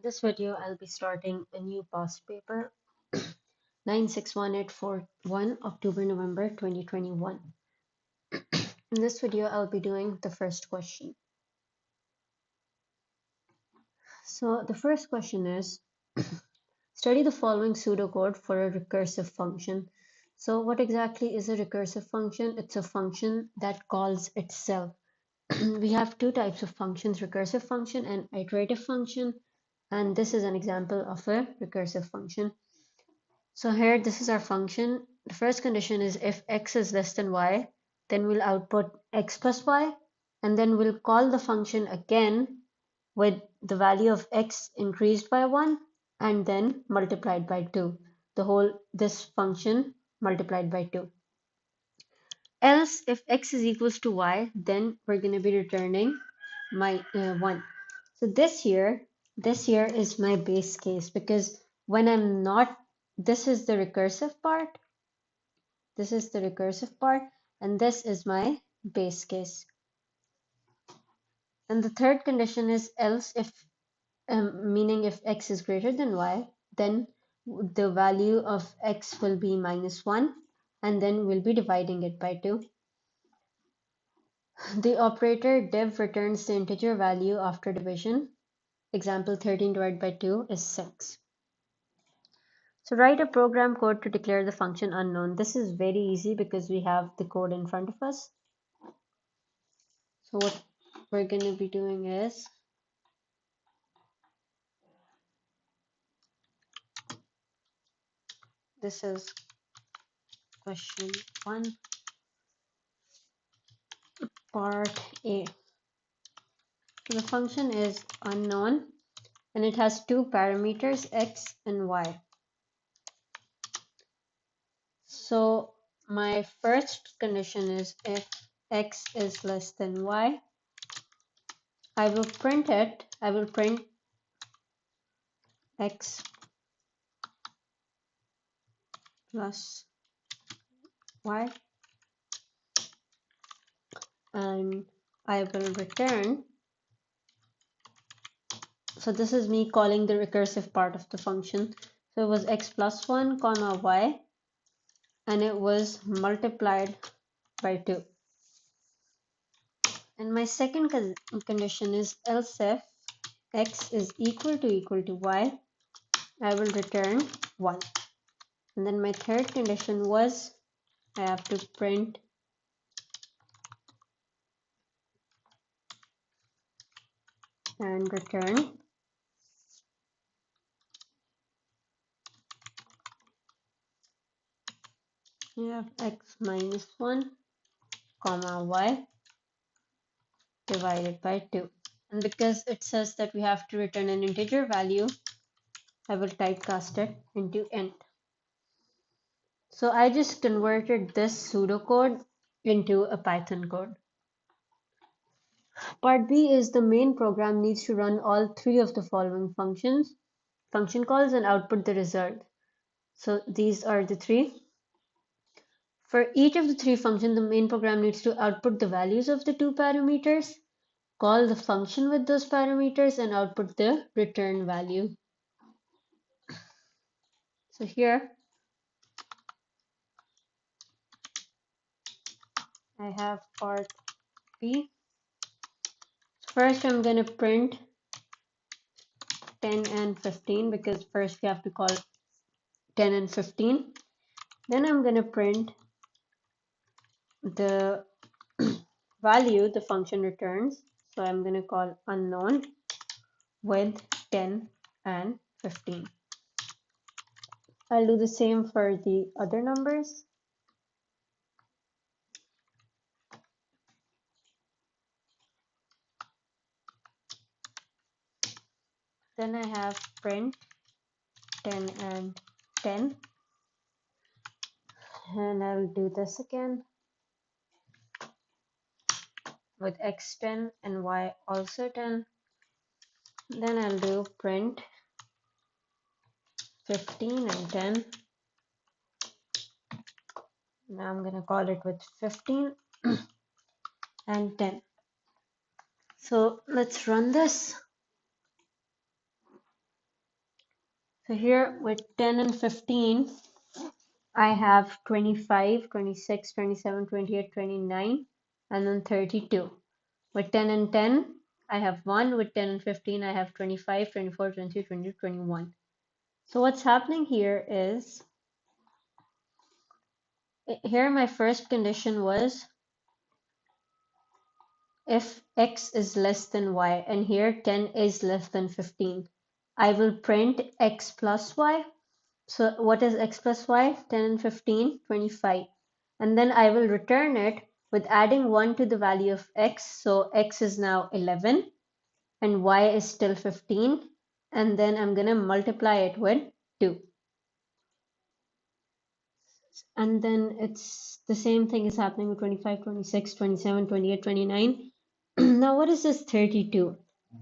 This video, I'll be starting a new past paper, 961841, October, November 2021. In this video, I'll be doing the first question. So the first question is, study the following pseudocode for a recursive function. So what exactly is a recursive function? It's a function that calls itself. We have two types of functions, recursive function and iterative function. And this is an example of a recursive function. So here, this is our function. The first condition is if x is less than y, then we'll output x plus y, and then we'll call the function again with the value of x increased by 1 and then multiplied by 2. This function multiplied by 2. Else, if x is equals to y, then we're going to be returning 1. So this here is my base case, because when I'm not, this is the recursive part, and this is my base case. And the third condition is else if, meaning if x is greater than y, then the value of x will be -1, and then we'll be dividing it by 2. The operator div returns the integer value after division. Example 13 divided by 2 is 6. So write a program code to declare the function unknown. This is very easy because we have the code in front of us. So what we're going to be doing is, this is question 1, part A. So the function is unknown and it has two parameters, x and y. So my first condition is if x is less than y, I will print x plus y, and I will return. So this is me calling the recursive part of the function. So it was x plus 1 comma y, and it was multiplied by 2. And my second condition is else if x is equal to y, I will return 1. And then my third condition was I have to print and return x minus 1 comma y divided by 2. And because it says that we have to return an integer value, I will typecast it into int. So I just converted this pseudocode into a Python code. Part B is the main program needs to run all three of the following function calls and output the result. So these are the three. For each of the three functions, the main program needs to output the values of the two parameters, call the function with those parameters, and output the return value. So here I have part B. First, I'm going to print 10 and 15 because first we have to call 10 and 15. Then I'm going to print the value the function returns. So I'm going to call unknown with 10 and 15. I'll do the same for the other numbers. Then I have print 10 and 10. And I'll do this again with x10 and y also 10. Then I'll do print 15 and 10. Now I'm going to call it with 15 and 10. So let's run this. So here with 10 and 15, I have 25, 26, 27, 28, 29, and then 32. With 10 and 10, I have 1. With 10 and 15, I have 25, 24, 23, 20, 21. So what's happening here is, here my first condition was if x is less than y, and here 10 is less than 15. I will print x plus y. So what is x plus y? 10 and 15, 25. And then I will return it with adding 1 to the value of x. So x is now 11 and y is still 15. And then I'm going to multiply it with 2. And then it's the same thing is happening with 25, 26, 27, 28, 29. Now what is this 32?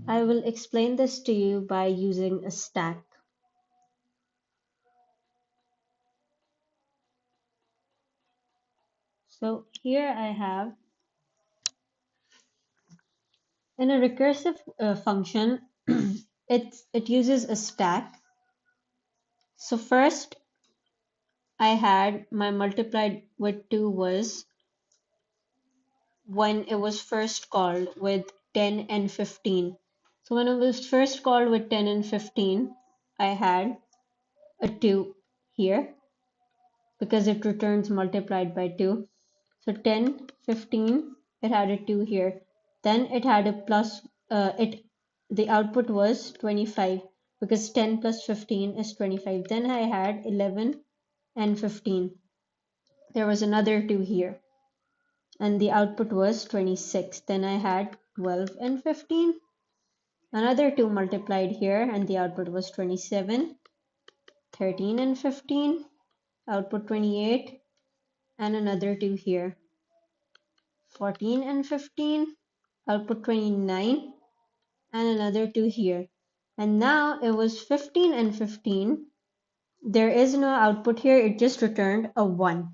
I will explain this to you by using a stack. So here I have, in a recursive function, it uses a stack. So first I had my multiplied with 2 was when it was first called with 10 and 15. So when it was first called with 10 and 15, I had a 2 here because it returns multiplied by 2. So 10, 15, it had a 2 here. Then it had a plus, the output was 25 because 10 plus 15 is 25. Then I had 11 and 15. There was another 2 here and the output was 26. Then I had 12 and 15. Another 2 multiplied here and the output was 27. 13 and 15, output 28, and another 2 here. 14 and 15, output 29, and another 2 here. And now it was 15 and 15. There is no output here, it just returned a 1.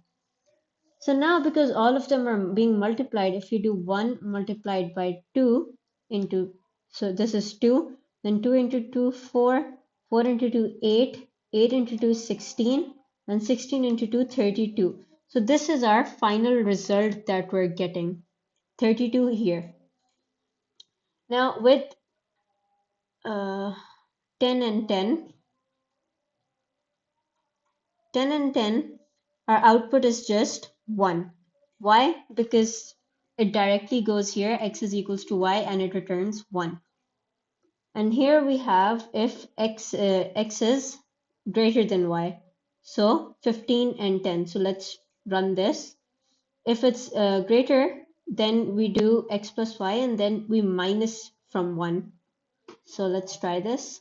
So now because all of them are being multiplied, if you do 1 multiplied by 2 into, so this is 2, then 2 into 2, 4, 4 into 2, 8, 8 into 2, 16, and 16 into 2, 32. So this is our final result that we're getting, 32 here. Now with 10 and 10, 10 and 10, our output is just 1. Why? Because it directly goes here, x is equals to y, and it returns 1. And here we have if x is greater than y. So 15 and 10. So let's run this. If it's greater, then we do x plus y, and then we minus from 1. So let's try this.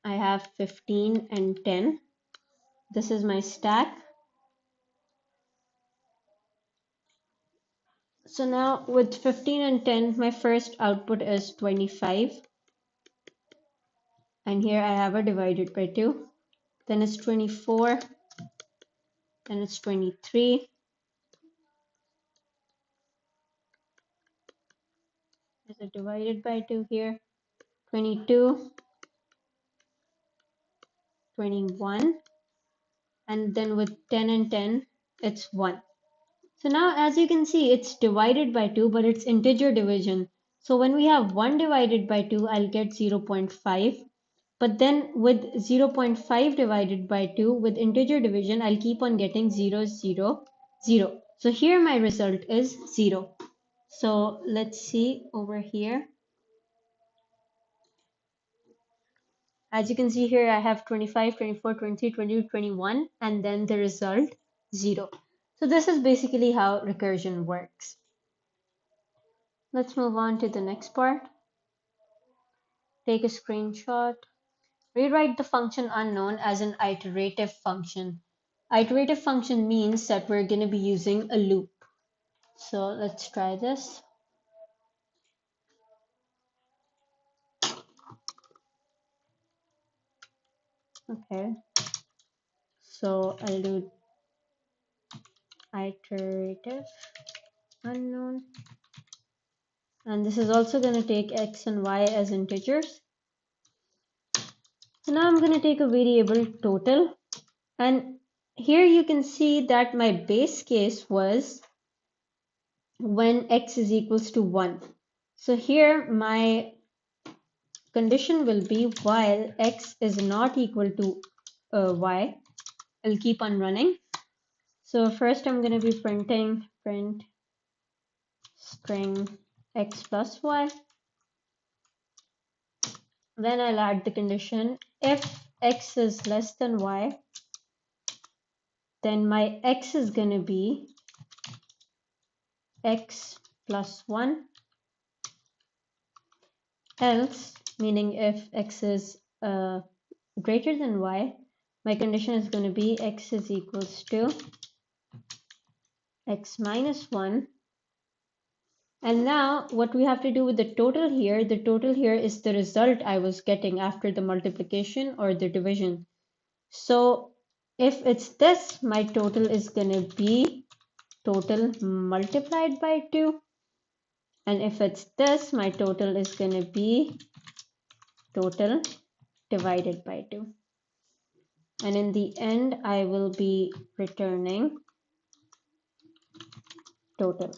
I have 15 and 10. This is my stack. So now with 15 and 10, my first output is 25. And here I have a divided by 2. Then it's 24. Then it's 23. There's a divided by 2 here. 22. 21. And then with 10 and 10, it's 1. So now as you can see, it's divided by 2, but it's integer division. So when we have 1 divided by 2, I'll get 0.5. But then with 0.5 divided by 2, with integer division, I'll keep on getting 0, 0, 0. So here my result is 0. So let's see over here. As you can see here, I have 25, 24, 23, 22, 21, and then the result 0. So this is basically how recursion works. Let's move on to the next part. Take a screenshot. Rewrite the function unknown as an iterative function. Iterative function means that we're going to be using a loop. So let's try this. Okay. So I'll do iterative unknown. And this is also going to take x and y as integers. So now I'm going to take a variable total, and here you can see that my base case was when x is equals to 1. So here my condition will be while x is not equal to y, I'll keep on running. So first I'm going to be printing print string x plus y. Then I'll add the condition if x is less than y, then my x is going to be x plus 1, else, meaning if x is greater than y, my condition is going to be x is equals to x minus 1. And now what we have to do with the total here is the result I was getting after the multiplication or the division. So if it's this, my total is going to be total multiplied by 2. And if it's this, my total is going to be total divided by 2. And in the end, I will be returning total.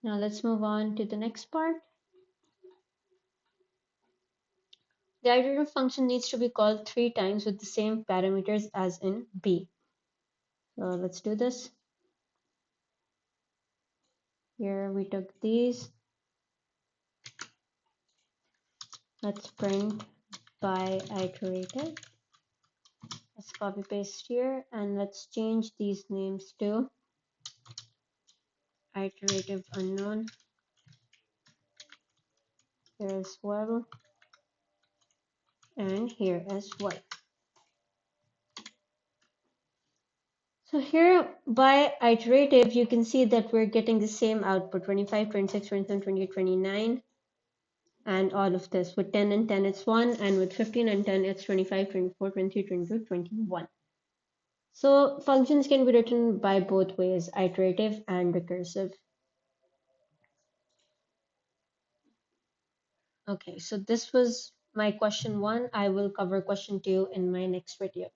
Now let's move on to the next part. The iterative function needs to be called 3 times with the same parameters as in B. So let's do this. Here we took these. Let's print by iterative. Let's copy paste here and let's change these names to iterative unknown here as well, and here as well. So here by iterative, you can see that we're getting the same output 25, 26, 27, 28, 29, and all of this. With 10 and 10, it's 1, and with 15 and 10, it's 25, 24, 23, 22, 21. So functions can be written by both ways, iterative and recursive. Okay, so this was my question 1. I will cover question 2 in my next video.